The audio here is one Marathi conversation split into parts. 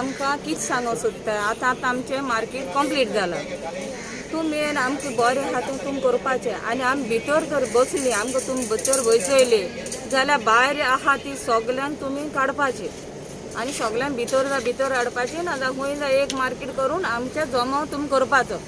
आमकां कितें सांगूंक सोदता आतां आमचें मार्केट कंप्लीट जालां तुमी आमकां बरें आहा तें तुमी करपाचें आनी आमी भितर जर बसलीं आमकां तुमी भितर बसयली जाल्यार भायर आहा ती सगळ्यांक तुमी काडपाचें आनी सगळ्यांक भितर हाडपाचें ना जाल्यार खंय एक मार्केट करून आमच्या जमाव तुमी करपाचो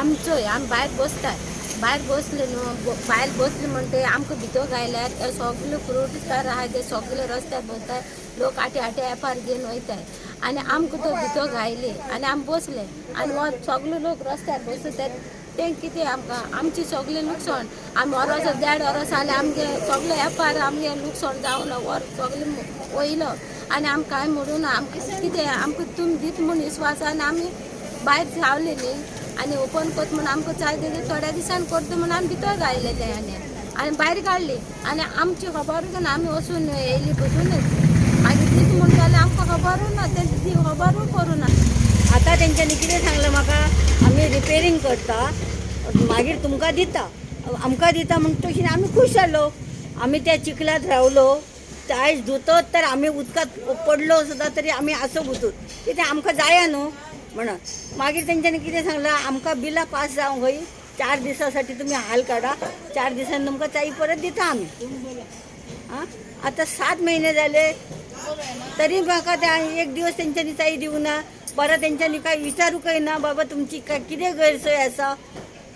आमचो आमी भायर बसतात भायर बसले न्हू भायर बसले म्हणटे आमकां भितर गायल्यात ते सगळे फ्रूटकार आहाय ते सगळे रस्त्यार बसतात लोक आटे वेपार घेवन वयताय आनी आमकां तो भितर गायले आनी आमी बसले आनी सगळे लोक रस्त्यार बसतात ते कितें आमकां आमची सगळे लुकसाण आमी वरोस 1.5 वरोस जालें आमगे सगळे वेपार आमगे लुकसाण जावन वर सगळे वयलो आनी आमकां कांय म्हणून आमकां कितें आमकां तुमी दिता म्हूण विस्वासान आमी भायर रावले न्ही आनी ओपन करता म्हूण आमकां चाय दिली थोड्या दिसान करता म्हूण आमी भितर घायले ते आनी भायर काडली आनी आमची खबरूच ना आमी वचून येयली बसूनच मागीर दिता म्हूण जाल्यार आमकां खबरूच ना ते खबरूच करूं ना आतां तेंच्यांनी कितें सांगलें म्हाका आमी रिपेरींग करता मागीर तुमकां दिता आमकां दिता म्हण तशी आमी खूश जालो आमी त्या चिखलात रावलो आयज धुतत तर आमी उदकांत पडलो सुद्दां तरी आमी आसो गुतूत कितें आमकां जाया न्हू म्हणून मागीर तेंच्यांनी कितें सांगलां आमकां बिलां पास जावंक खंय 4 दिसां साठी तुमी हाल काडा 4 दिसांनी तुमकां चाई परत दिता आमी आं आतां 7 म्हयने जाले तरी म्हाका त्या एक दिवस तेंच्यांनी चाई दिवं ना परत तेंच्यांनी काय विचारूंकय ना बाबा तुमची कितें गैरसोय आसा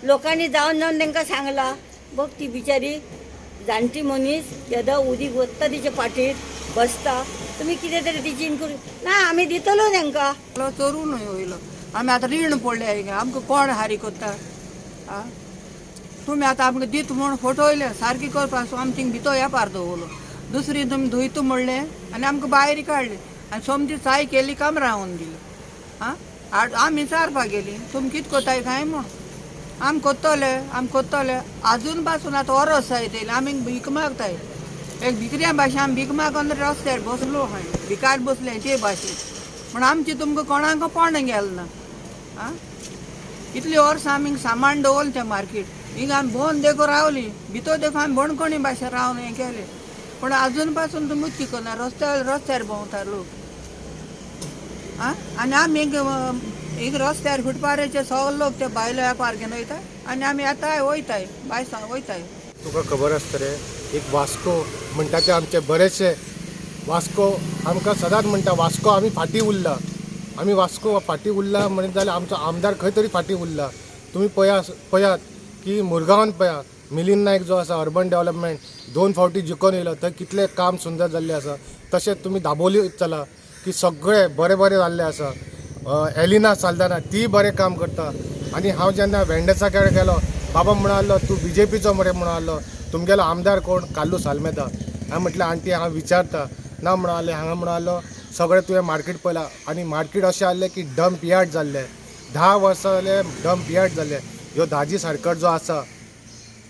लोकांनी जावन तांकां सांगलां बघ ती बिचारी जाणटी मनीस येदा उदीक वत्ता तिचे पाठीर बसता तुमी कितें तरी तिची करूं ना आमी दितलो तांकां चोरून वयलो आमी आतां रीण पडले हिंगा आमकां कोण हारी करता आं तुमी आतां आमकां दित म्हूण फटयले सारकी करपाक आमी थिंग भितर येपार दवरलो दुसरी तुमी धुयता म्हणलें आनी आमकां भायर काडली आनी सोमती चाय केली काम रावून दिली आं आमी विचारपाक गेली तुमी कितें कोताय काय म्हूण आमी कोत्तले आजून पासून आतां वरोस जायत आमी भीक मागताय एक भिकऱ्या भाशेन आमी भीक मागून रस्त्यार बसलो खंय भिकार बसले ते भाशेन म्हण आमची तुमकां कोणाक पण गेलें ना आं इतली वर्सां आमी सामान दवरलें तें मार्केट हिंगा आमी भोंवन देखो रावली भितर देखो आमी भोणकोणी भाशेन रावन हें केलें पूण आजून पासून तुमी चिकना रस्त्यार भोंवता लोक आं आनी आमी एक रस्त्यार फुटपाराचे सगळे लोक ते भायलो वेपार घेवन वयता आनी आमी येताय वयताय भायर वयताय तुका खबर आसता रे एक वास्को म्हणटा ते आमचे बरेचशे वास्को आमकां सदांच म्हणटा वास्को आमी फाटीं उरला आमी वास्को फाटीं उरला म्हणत जाल्यार आमचो आमदार खंय तरी फाटीं उरला तुमी पळयात की मुरगांवान पळया मिलिंद नायक जो आसा अर्बन डेव्हलपमेंट 2 फावटी जिखून येयलो थंय कितलें काम सुंदर जाल्लें आसा तशेंच तुमी दाबोली चला की सगळे बरें जाल्लें आसा एलिना साल्दाना ती बरें काम करता आनी हांव जेन्ना वेंडेसा कडेन गेलो बाबा म्हणून आसलो तूं BJPचो मरे म्हणून आसलो तुमगेलो आमदार कोण काल्लू सालमेदा हांवें म्हटलें आंटी हांव विचारता ना म्हणून आसलें हांगा म्हणून आसलो सगळें तुवें मार्केट पळयलां आनी मार्केट अशें आसलें की डंप यार्ड जाल्लें 10 वर्सां जाले डंप यार्ड जाल्लें ह्यो दाजी सारकर जो आसा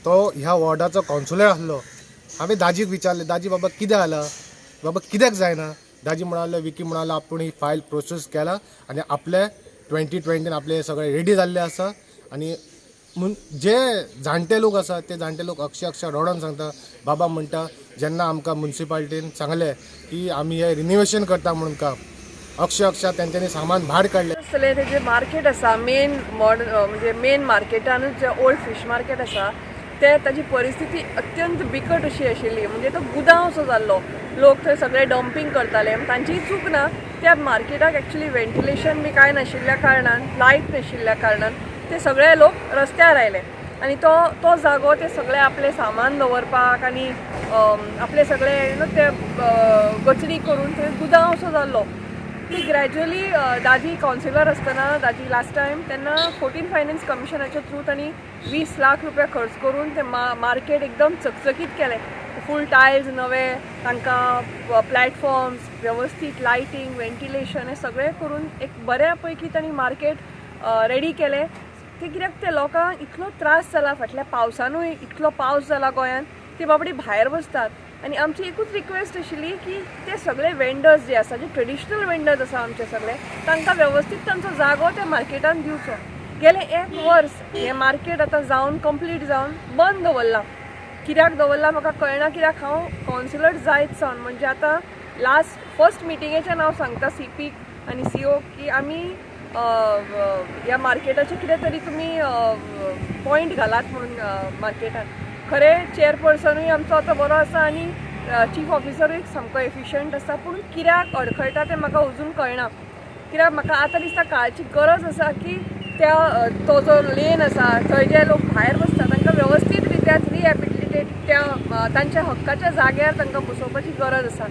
तो ह्या वॉर्डाचो कावन्सिलर आसलो हांवें दाजीक विचारलें दाजी बाबा कितें जालां बाबा कित्याक जायना दाजी म्हणाले विकी म्हणाला आपण ही फायल प्रोसेस केला आणि आपले 2020 आपले सगळे रेडी जाल्ले आसा आणि जे जाणटे लोक आसा ते जाणटे लोक अक्षरशः रडोन सांगता बाबा म्हणटा जेन्ना आमकां म्युनिसिपालिटीन सांगले की आमी हे रिनोवेशन करता म्हणून काम अक्षरशः तेंच्यांनी सामान भायर काडलें आसतलें तेजें मार्केट आसा मेन म्हणजे मेन मार्केटानूच जे ओल्ड फिश मार्केट आसा ते ताजी परिस्थिती अत्यंत बिकट अशी आशिल्ली म्हणजे तो गुदांव असो जाल्लो लोक थंय सगळे डंपिंग करताले तांची चूक ना त्या मार्केटाक एक्चुली वेंटिलेशन बी कांय नाशिल्ल्या कारणान लायट नाशिल्ल्या कारणान ते सगळे लोक रस्त्यार आयले आनी तो जागो ते सगळे आपले सामान दवरपाक आनी आपले सगळे ते गचडी करून थंय गुदांव असो जाल्लो ती ग्रॅज्युअली दाजी कावन्सिलर आसतना दाजी लास्ट टायम तेन्ना 14 फायनान्स कमिशनाच्या थ्रू तांणी 20 लाख रुपया खर्च करून ते मार्केट एकदम चकचकीत केलें फूल टायल्स नवे तांकां प्लॅटफॉर्म्स वेवस्थीत लायटींग वेंटिलेशन हे सगळें करून एक बऱ्या पैकी तांणी मार्केट रेडी केलें ते कित्याक ते लोकांक इतलो त्रास जाला फाटल्या पावसानूय इतलो पावस जाला गोंयांत ती बाबडी भायर बसतात आनी आमची एकूच रिक्वेस्ट आशिल्ली की ते सगळे वेंडर्स जे आसा जे ट्रेडिशनल वेंडर्स आसा आमचे सगळे तांकां वेवस्थीत तांचो जागो त्या मार्केटान दिवचो गेले 1 वर्स हे मार्केट आतां जावन कंप्लीट जावन बंद दवरलां कित्याक दवरलां म्हाका कळना कित्याक हांव कावन्सिलर जायत सावन म्हणजे आतां फर्स्ट मिटिंगेचें नांव सांगता CP आनी CEO की आमी ह्या मार्केटाचे कितें तरी तुमी पॉयंट घालात म्हणून मार्केटान. खरें चेअरपर्सनूय आमचो आतां बरो आसा आनी चीफ ऑफिसरूय सामको एफिशियंट आसा, पूण कित्याक अडखळटा तें म्हाका अजून कळना. कित्याक म्हाका आतां दिसता काळची गरज आसा की तो जो लेन आसा थंय जे लोक भायर बसता तांकां वेवस्थीत रित्यान रिहॅबिलिटेट तांच्या हक्काच्या जाग्यार तांकां बसोवपाची गरज आसा.